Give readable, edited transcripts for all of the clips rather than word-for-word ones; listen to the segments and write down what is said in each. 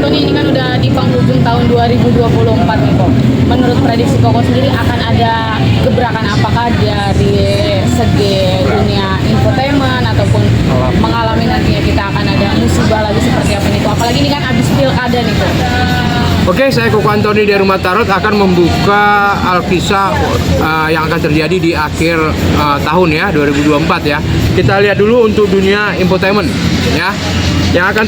Antoni, ini kan udah di penghujung tahun 2024 nih kok. Menurut prediksi Koko sendiri akan ada gebrakan apakah dari segi dunia infotainment ataupun mengalami nantinya kita akan ada musibah lagi seperti apa nih kok? Apalagi ini kan abis pilkada nih kok. Oke, saya Koko Antoni dari Rumah Tarot akan membuka alkisah yang akan terjadi di akhir tahun ya 2024 ya. Kita lihat dulu untuk dunia infotainment ya. Yang akan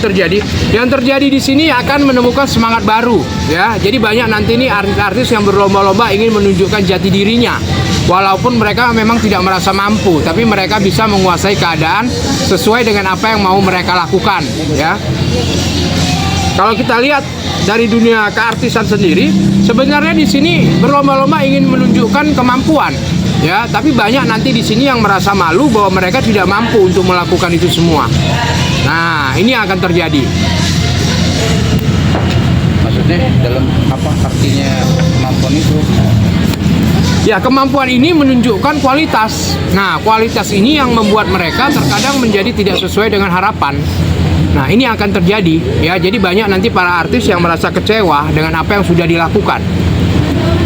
terjadi, di sini akan menemukan semangat baru ya. Jadi banyak nanti ini artis-artis yang berlomba-lomba ingin menunjukkan jati dirinya. Walaupun mereka memang tidak merasa mampu, tapi mereka bisa menguasai keadaan sesuai dengan apa yang mau mereka lakukan ya. Kalau kita lihat dari dunia keartisan sendiri, sebenarnya di sini berlomba-lomba ingin menunjukkan kemampuan, ya. Tapi banyak nanti di sini yang merasa malu bahwa mereka tidak mampu untuk melakukan itu semua. Nah, ini akan terjadi. Maksudnya dalam apa artinya kemampuan itu? Ya, kemampuan ini menunjukkan kualitas. Nah, kualitas ini yang membuat mereka terkadang menjadi tidak sesuai dengan harapan. Nah, ini akan terjadi ya. Jadi banyak nanti para artis yang merasa kecewa dengan apa yang sudah dilakukan.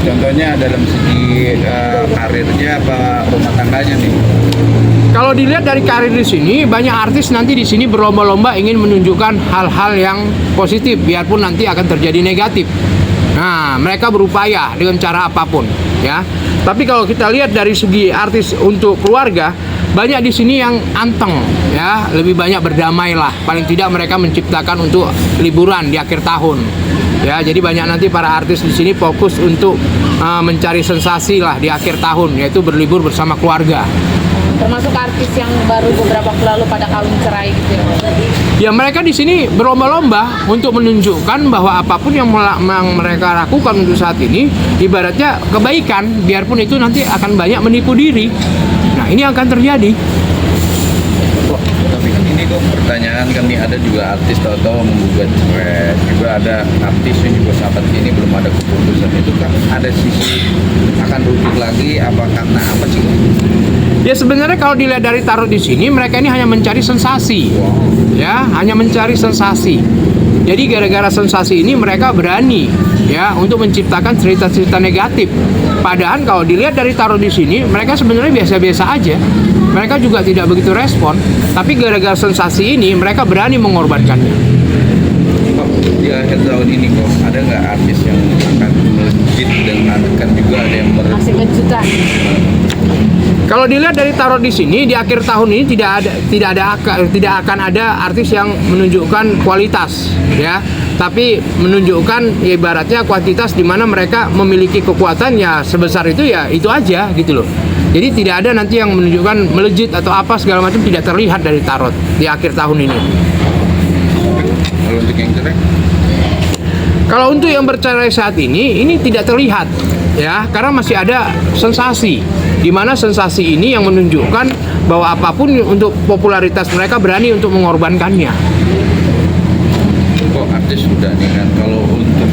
Contohnya dalam segi karirnya apa rumah tangganya nih? Kalau dilihat dari karir di sini, banyak artis nanti di sini berlomba-lomba ingin menunjukkan hal-hal yang positif, biarpun nanti akan terjadi negatif. Nah, mereka berupaya dengan cara apapun, ya. Tapi kalau kita lihat dari segi artis untuk keluarga, banyak di sini yang anteng, ya, lebih banyak berdamai lah. Paling tidak mereka menciptakan untuk liburan di akhir tahun, ya. Jadi banyak nanti para artis di sini fokus untuk mencari sensasi lah di akhir tahun, yaitu berlibur bersama keluarga. Termasuk artis yang baru beberapa waktu lalu pada kawin cerai gitu ya. Ya, mereka di sini berlomba-lomba untuk menunjukkan bahwa apapun yang mereka lakukan untuk saat ini ibaratnya kebaikan, biarpun itu nanti akan banyak menipu diri. Nah, ini akan terjadi. Tapi kan ini kok pertanyaan kan nih, ada juga artis tahu-tahu menggugat cerai, juga ada artis yang juga sahabat ini belum ada keputusan, itu kan ada sisi akan rujuk lagi apa karena apa sih? Ya, sebenarnya kalau dilihat dari tarot di sini, mereka ini hanya mencari sensasi. Ya, hanya mencari sensasi. Jadi gara-gara sensasi ini mereka berani ya untuk menciptakan cerita-cerita negatif. Padahal kalau dilihat dari tarot di sini, mereka sebenarnya biasa-biasa aja. Mereka juga tidak begitu respon, tapi gara-gara sensasi ini mereka berani mengorbankannya. Kok di akhir tahun ini kok ada nggak artis yang akan melejit dan akan juga ada yang Masih kejutan. Kalau dilihat dari tarot di sini, di akhir tahun ini tidak akan ada artis yang menunjukkan kualitas, ya, tapi menunjukkan ya, ibaratnya kuantitas di mana mereka memiliki kekuatan ya sebesar itu ya itu aja gitu loh. Jadi tidak ada nanti yang menunjukkan melejit atau apa segala macam, tidak terlihat dari tarot di akhir tahun ini. kalau untuk yang cerai? Kalau untuk yang bercerai saat ini tidak terlihat ya, karena masih ada sensasi, di mana sensasi ini yang menunjukkan bahwa apapun untuk popularitas mereka berani untuk mengorbankannya. Kok artis sudah nih kan, kalau untuk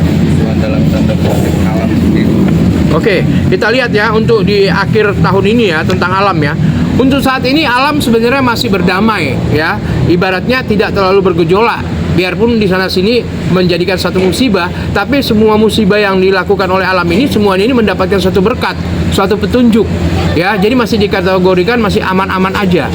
dalam tanda kutip alam sendiri. Oke, kita lihat ya untuk di akhir tahun ini ya tentang alam ya. Untuk saat ini alam sebenarnya masih berdamai ya, ibaratnya tidak terlalu bergejolak. Biarpun di sana sini menjadikan satu musibah, tapi semua musibah yang dilakukan oleh alam ini semuanya ini mendapatkan suatu berkat, suatu petunjuk ya. Jadi masih dikategorikan masih aman-aman aja.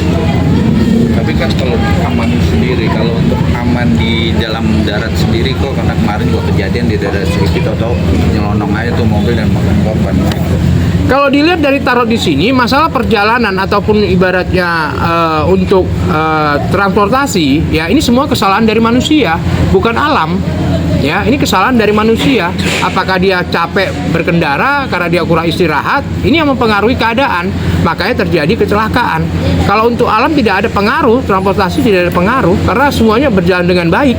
Tapi kan kalau aman sendiri, kalau untuk aman di dalam darat sendiri kok, karena kemarin juga kejadian di daerah Srikit atau nyelonong aja tuh mobil dan makan korban gitu. Kalau dilihat dari tarot di sini, masalah perjalanan ataupun ibaratnya untuk transportasi, ya ini semua kesalahan dari manusia, bukan alam. Ya, ini kesalahan dari manusia. Apakah dia capek berkendara karena dia kurang istirahat? Ini yang mempengaruhi keadaan, makanya terjadi kecelakaan. Kalau untuk alam tidak ada pengaruh, transportasi tidak ada pengaruh, karena semuanya berjalan dengan baik.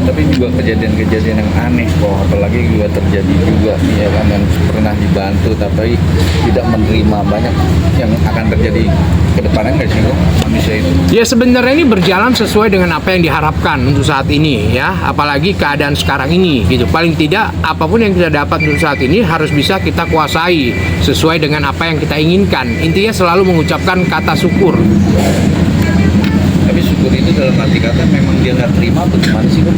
Tapi juga kejadian-kejadian yang aneh kok, apalagi juga terjadi juga ya kan, yang pernah dibantu tapi tidak menerima, banyak yang akan terjadi ke depannya nggak sih kok manusia itu? Ya, sebenarnya ini berjalan sesuai dengan apa yang diharapkan untuk saat ini ya, apalagi keadaan sekarang ini gitu. Paling tidak apapun yang kita dapat untuk saat ini harus bisa kita kuasai sesuai dengan apa yang kita inginkan. Intinya selalu mengucapkan kata syukur. Tapi syukur itu dalam arti kata memang dia nggak terima atau gimana sih kok?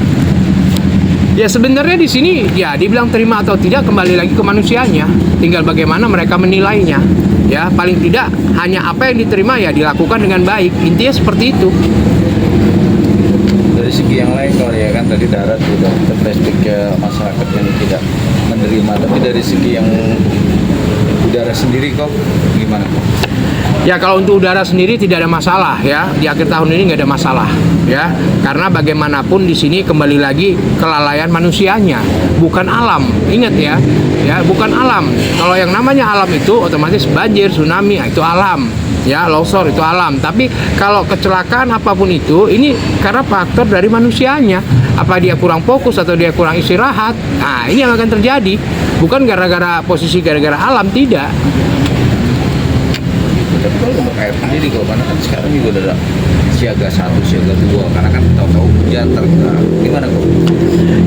Ya sebenarnya di sini ya dibilang terima atau tidak kembali lagi ke manusianya. Tinggal bagaimana mereka menilainya. Ya paling tidak hanya apa yang diterima ya dilakukan dengan baik. Intinya seperti itu. Dari segi yang lain kalau ya kan tadi darat udah flashback ke masyarakat yang tidak menerima, tapi dari segi yang udara sendiri kok gimana kok? Ya kalau untuk udara sendiri tidak ada masalah ya, di akhir tahun ini nggak ada masalah ya, karena bagaimanapun di sini kembali lagi kelalaian manusianya, bukan alam. Ingat ya bukan alam. Kalau yang namanya alam itu otomatis banjir, tsunami, itu alam. Ya, longsor itu alam. Tapi kalau kecelakaan apapun itu, ini karena faktor dari manusianya. Apa dia kurang fokus atau dia kurang istirahat? Nah, ini yang akan terjadi. Bukan gara-gara posisi gara-gara alam, tidak. Tapi kalau untuk air sendiri kok, karena kan sekarang juga udah ada siaga 1, siaga 2, karena kan tahu-tahu hujan terkena. Gimana kok?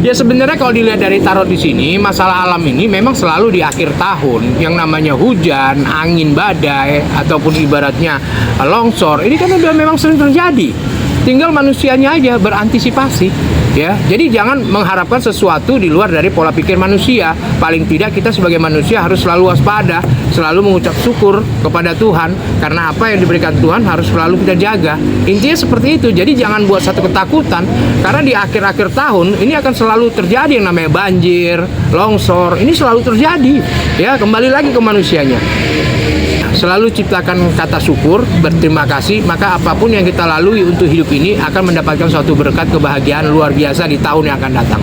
Ya sebenarnya kalau dilihat dari tarot di sini, masalah alam ini memang selalu di akhir tahun. Yang namanya hujan, angin badai, ataupun ibaratnya longsor, ini kan udah memang sering terjadi. Tinggal manusianya aja berantisipasi. Ya, jadi jangan mengharapkan sesuatu di luar dari pola pikir manusia. Paling tidak kita sebagai manusia harus selalu waspada, selalu mengucap syukur kepada Tuhan, karena apa yang diberikan Tuhan harus selalu kita jaga. Intinya seperti itu. Jadi jangan buat satu ketakutan, karena di akhir-akhir tahun ini akan selalu terjadi yang namanya banjir, longsor. Ini selalu terjadi. Ya, kembali lagi ke manusianya. Selalu ciptakan kata syukur, berterima kasih, maka apapun yang kita lalui untuk hidup ini akan mendapatkan suatu berkat kebahagiaan luar biasa di tahun yang akan datang.